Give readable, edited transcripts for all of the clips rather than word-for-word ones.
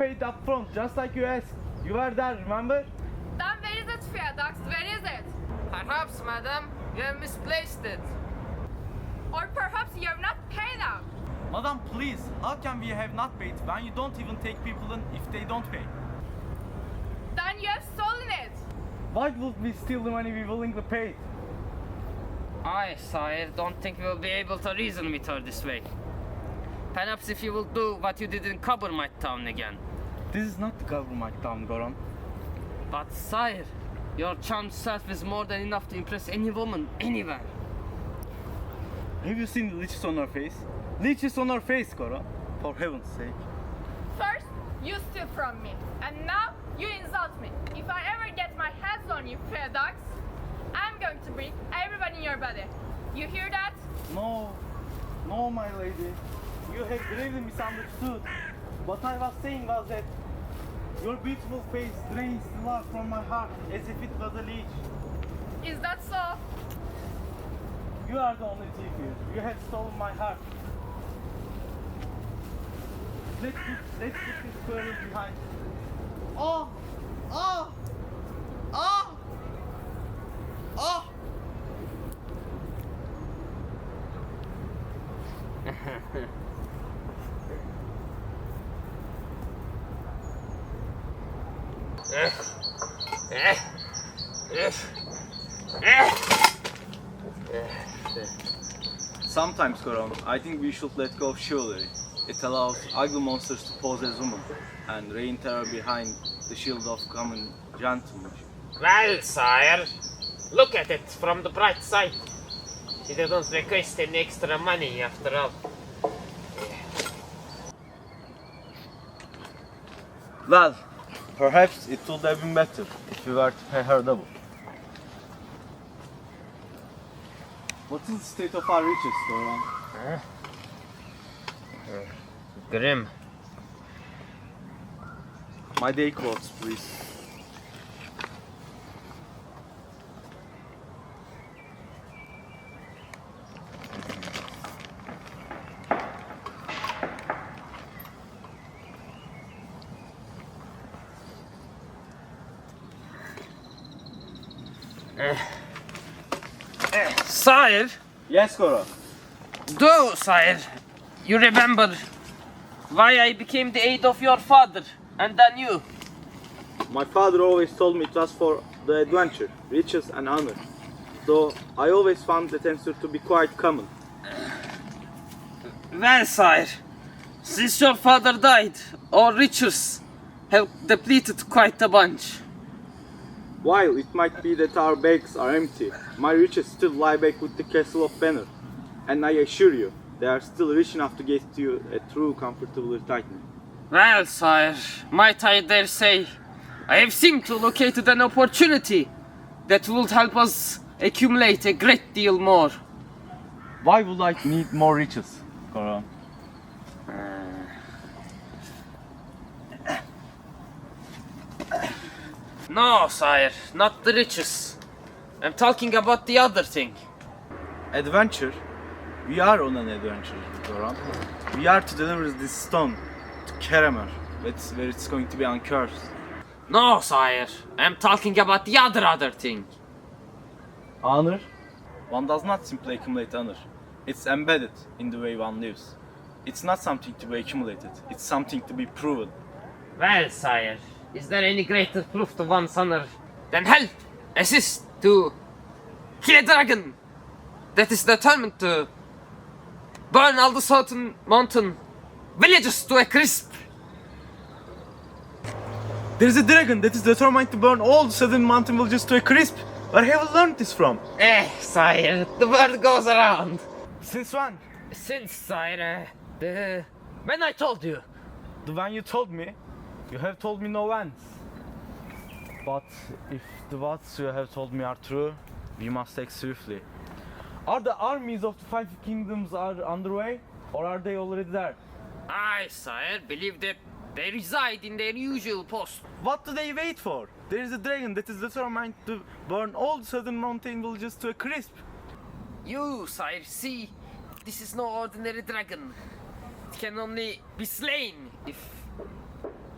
paid up front, just like you asked. You were there, remember? Then where is it, Fieredux? Where is it? Perhaps, madam, you have misplaced it. Or perhaps you have not paid up. Madam, please, how can we have not paid when you don't even take people in if they don't pay? Then you have stolen it. Why would we steal the money we willingly paid? I, sire, don't think we'll be able to reason with her this way. Perhaps if you will do what you did in Coppermine Town again. This is not the government town, Goran. But sire, your charmed self is more than enough to impress any woman anywhere. Have you seen the leeches on her face? Leeches on her face, Goran. For heaven's sake. First, you steal from me. And now, you insult me. If I ever get my hands on you, Fieredux, I'm going to break everyone in your body. You hear that? No, no, my lady. You have gravely misunderstood. What I was saying was that your beautiful face drains the love from my heart as if it was a leech. Is that so? You are the only thief here. You have stolen my heart. Let's put this quarrel behind. Oh! Oh! Oh! Oh! Sometimes, Goran, I think we should let go of chivalry. It allows ugly monsters to pose as women and reign terror behind the shield of common gentlemen. Well, sire, look at it from the bright side. She didn't request any extra money after all. Well, perhaps it would have been better if we were to pay her double. What is the state of our riches, Goran? Grim. My day clothes, please. Sire, Yes, Goran. do, sire, you remember why I became the aide of your father and then you? My father always told me it was for the adventure, riches and honor. Though I always found that answer to be quite common. Well, sire, since your father died, our riches have depleted quite a bunch. While it might be that our bags are empty, my riches still lie back with the castle of Banner. And I assure you, they are still rich enough to get you a true comfortable retirement. Well, sire, might I dare say, I have seemed to located an opportunity that will help us accumulate a great deal more. Why would I need more riches, Goran? No, sire, not the riches. I'm talking about the other thing. Adventure? We are on an adventure, Goran. We are to deliver this stone to Kerem, where it's going to be uncursed. No, sire, I'm talking about the other thing. Honor? One does not simply accumulate honor. It's embedded in the way one lives. It's not something to be accumulated, it's something to be proven. Well, sire, is there any greater proof to one's honor than help, assist to kill a dragon that is determined to burn all the southern mountain villages to a crisp? There is a dragon that is determined to burn all the southern mountain villages to a crisp. Where have you learned this from? Sire, the word goes around. Since when? Since, sire, when I told you. The one you told me. You have told me no once. But if the words you have told me are true, we must act swiftly. Are the armies of the five kingdoms are underway, or are they already there? I, sire, believe that they reside in their usual post. What do they wait for? There is a dragon that is determined to burn all the southern mountain villages to a crisp. You, sire, see, this is no ordinary dragon. It can only be slain if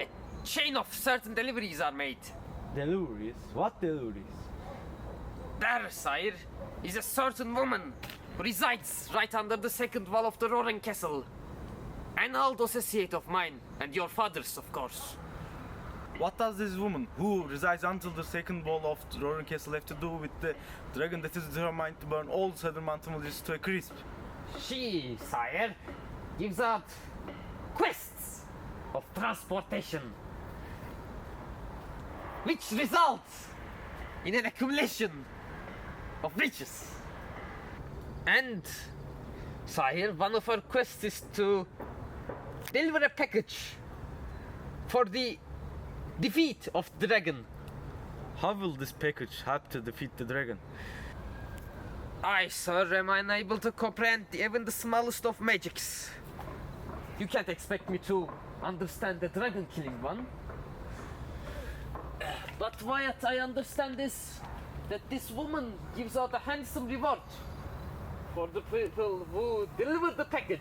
a chain of certain deliveries are made. Deliveries? What deliveries? There, sire, is a certain woman who resides right under the second wall of the Roaring Castle. An old associate of mine, and your father's, of course. What does this woman, who resides until the second wall of the Roaring Castle, have to do with the dragon that is determined to burn all the southern mountain villages to a crisp? She, sire, gives out quests of transportation, which results in an accumulation of riches. And, sire, one of her quests is to deliver a package for the defeat of the dragon. How will this package help to defeat the dragon? I, sir, am unable to comprehend even the smallest of magics. You can't expect me to understand the dragon killing one. But what I understand is that this woman gives out a handsome reward for the people who deliver the package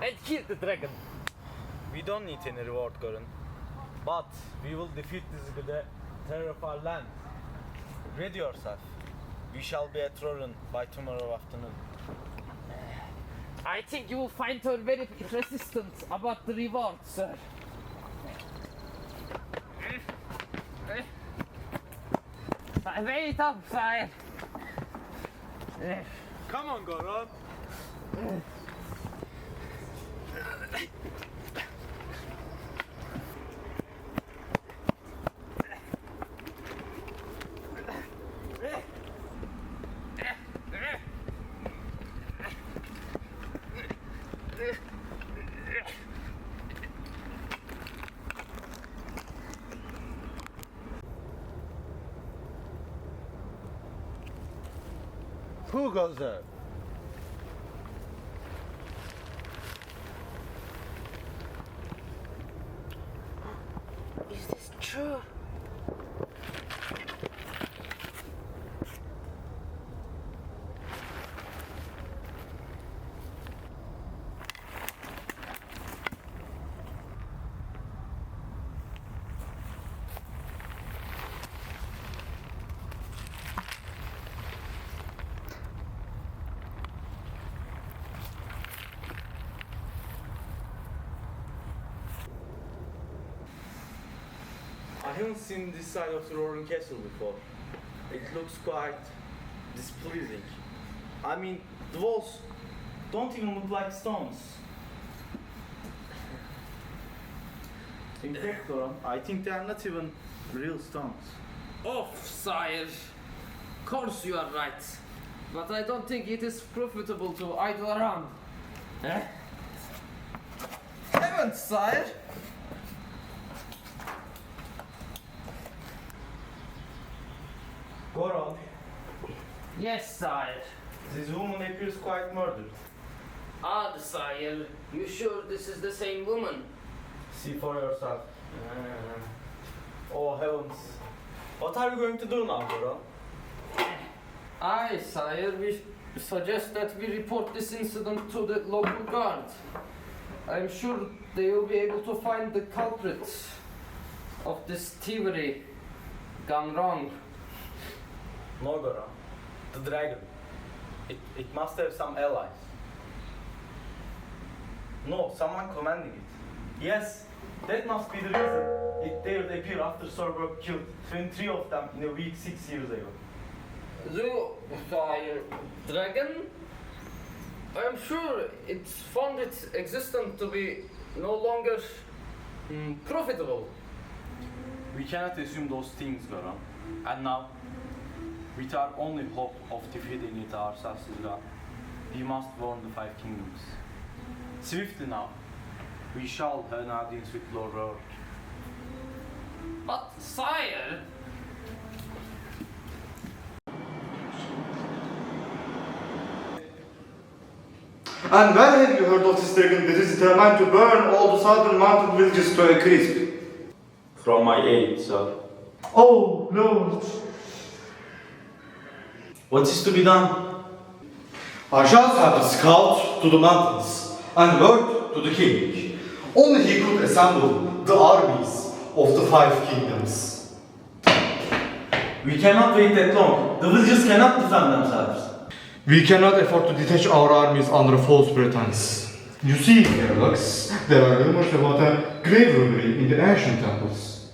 and kill the dragon. We don't need any reward, Goran. But we will defeat this with the terror of our land. Ready yourself. We shall be at Roran by tomorrow afternoon. I think you will find her very resistant about the reward, sir. Wait up, sire. Come on, Goran. Who goes there? Is this true? I haven't seen this side of the Roaring Castle before. It looks quite displeasing. I mean, the walls don't even look like stones. In fact, Goran, I think they are not even real stones. Oh, sire. Of course you are right. But I don't think it is profitable to idle around. Eh? Heavens, sire! Goran, Yes, sire. this woman appears quite murdered. Odd, sire. You sure this is the same woman? See for yourself. Oh heavens. What are you going to do now, Goran? Aye, sire. We suggest that we report this incident to the local guard. I'm sure they will be able to find the culprit of this thievery gone wrong. No, Goran. The dragon. It must have some allies. No, someone commanding it. Yes, that must be the reason it dared appear after Sorberg killed 23 of them in a week 6 years ago. The sire dragon? I'm sure it's found its existence to be no longer profitable. We cannot assume those things, Goran. And now, with our only hope of defeating it ourselves is gone, we must warn the Five Kingdoms. Swiftly now, we shall have an audience with Lord Roar. But sire, And where have you heard of this dragon that is determined to burn all the southern mountain villages to a crisp? From my aid, sir. Oh, Lord. What is to be done? I shall send a scout to the mountains and word to the king. Only he could assemble the armies of the five kingdoms. We cannot wait that long. The villagers cannot defend themselves. We cannot afford to detach our armies under a false pretense. You see, Fieredux, there are rumors about a grave robbery in the ancient temples.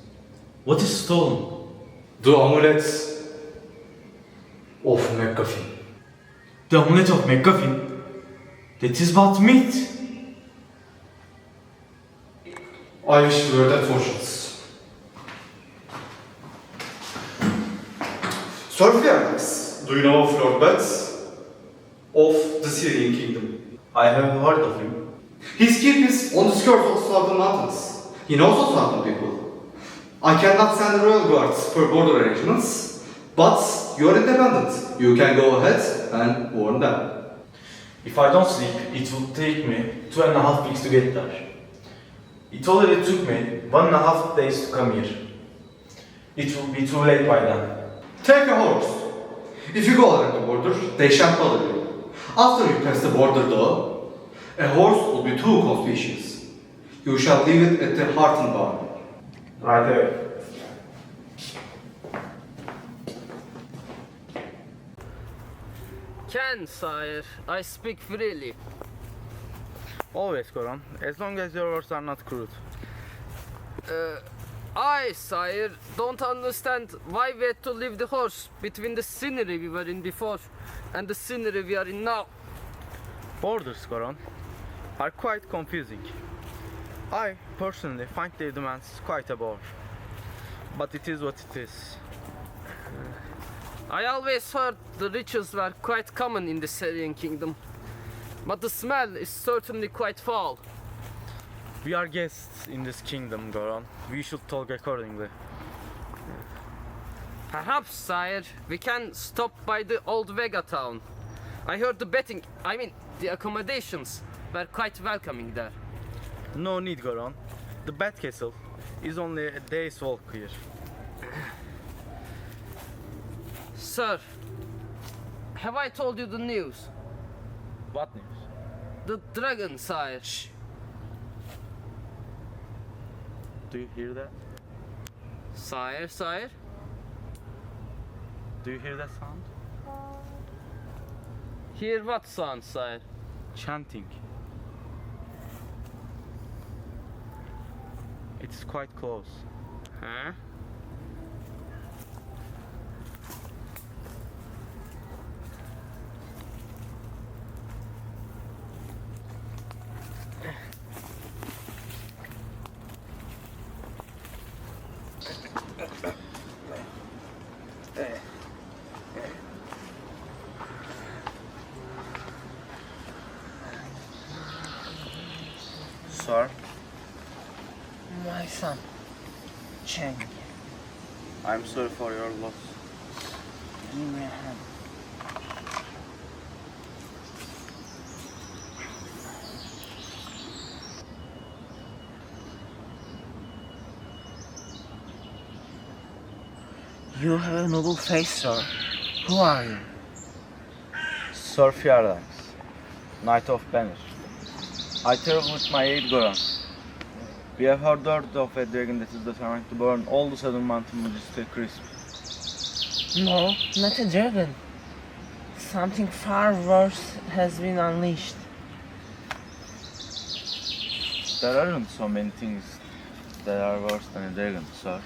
What is stolen? The amulets of McGuffin. The amulet of MacGuffin? That is but myth. I wish we were that fortunate. Sir Fieredux, do you know of Lord Bets of the Syrian kingdom? I have heard of him. His keep is on the skirts of the southern mountains. He knows of southern people. I cannot send the royal guards for border arrangements, but you are independent. You can go ahead and warn them. If I don't sleep, it will take me 2.5 weeks to get there. It already took me 1.5 days to come here. It will be too late by then. Take a horse. If you go along the border, they shan't bother you. After you pass the border though, a horse will be too conspicuous. You shall leave it at the Harton barn. Right away. Can, sire. I speak freely. Always, Koran, as long as your words are not crude. I, sire, don't understand why we had to leave the horse between the scenery we were in before and the scenery we are in now. Borders, Koran, are quite confusing. I, personally, find their demands quite a bore. But it is what it is. I always heard the rituals were quite common in the Syrian kingdom, but the smell is certainly quite foul. We are guests in this kingdom, Goran. We should talk accordingly. Perhaps, sire, we can stop by the old Vega town. I heard the accommodations were quite welcoming there. No need, Goran. The Bat Castle is only a day's walk here. Sir, have I told you the news? What news? The dragon, sire. Do you hear that? Sire? Do you hear that sound? Hear what sound, sire? Chanting. It's quite close. Huh? Sir, My son, Cheng. I'm sorry for your loss. Give me a hand. You have a noble face, sir. Who are you? Sir Fieredux, Knight of Banner. I travel with my aide Goran. We have heard word of a dragon that is determined to burn all the southern mountain villages to a crisp. No, not a dragon. Something far worse has been unleashed. There aren't so many things that are worse than a dragon, sir.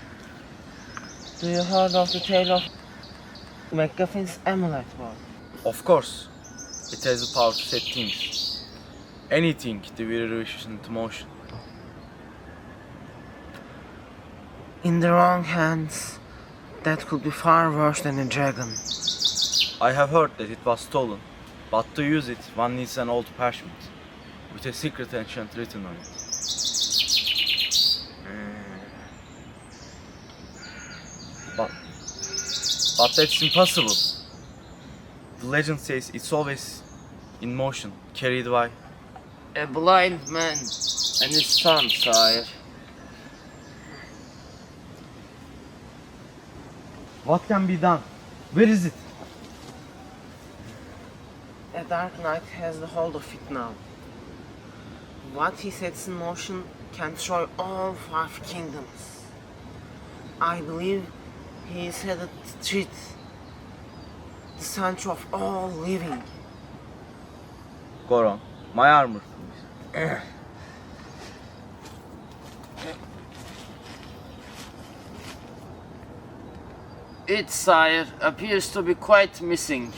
Do you heard of the tale of MacGuffin's amulet war? Of course, it has the power to set things. Anything the weary wishes into motion. In the wrong hands, that could be far worse than a dragon. I have heard that it was stolen, but to use it one needs an old parchment with a secret ancient written on it. But that's impossible. The legend says it's always in motion, carried by. A blind man and his son, sire. What can be done? Where is it? A dark knight has the hold of it now. What he sets in motion can destroy all 5 kingdoms. I believe he is headed to treat the center of all living. Goron, my armor. It, sire, appears to be quite missing.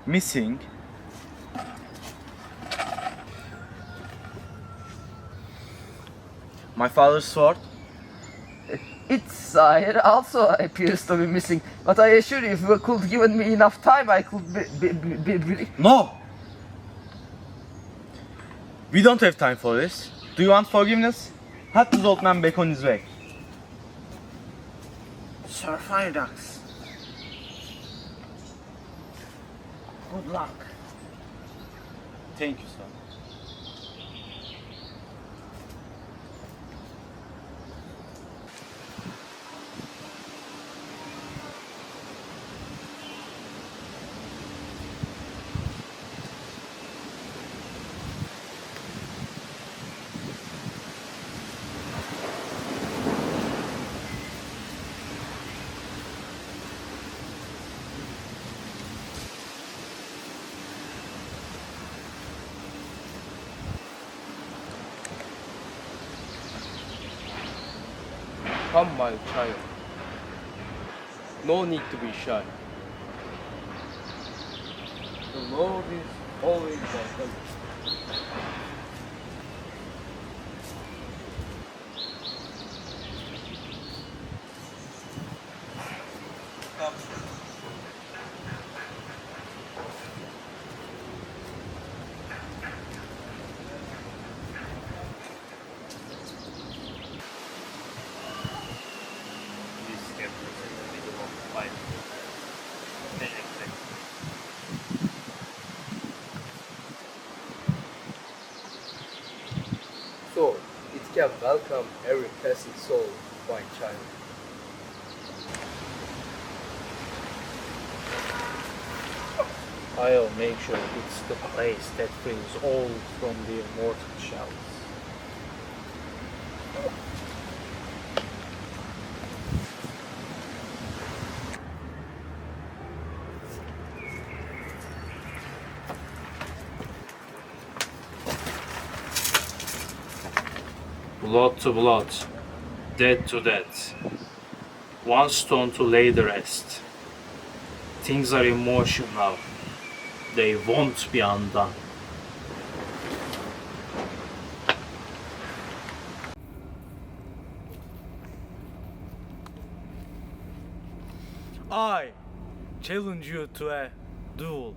Missing? My father's sword? It, sire, also appears to be missing. But I assure you, if you could given me enough time, I could be... No! We don't have time for this. Do you want forgiveness? Help this old man back on his way. Sir Fieredux. Good luck. Thank you, sir. Come, my child. No need to be shy. The Lord is always welcome. So, it can welcome every passing soul, my child. I'll make sure it's the place that frees all from the immortal shells. Blood to blood, dead to death. One stone to lay the rest. Things are in motion now. They won't be undone. I challenge you to a duel.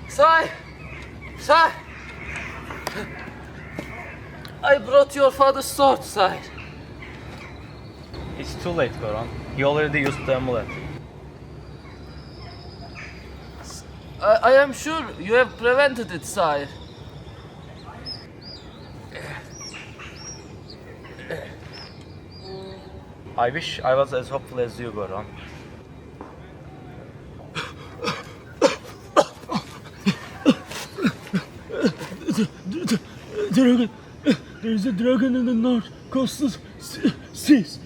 Sire! Sire! I brought your father's sword, sire. It's too late, Goron. He already used the amulet. I am sure you have prevented it, sire. I wish I was as hopeful as you, Goron. Dragon! There is a dragon in the north coastal seas.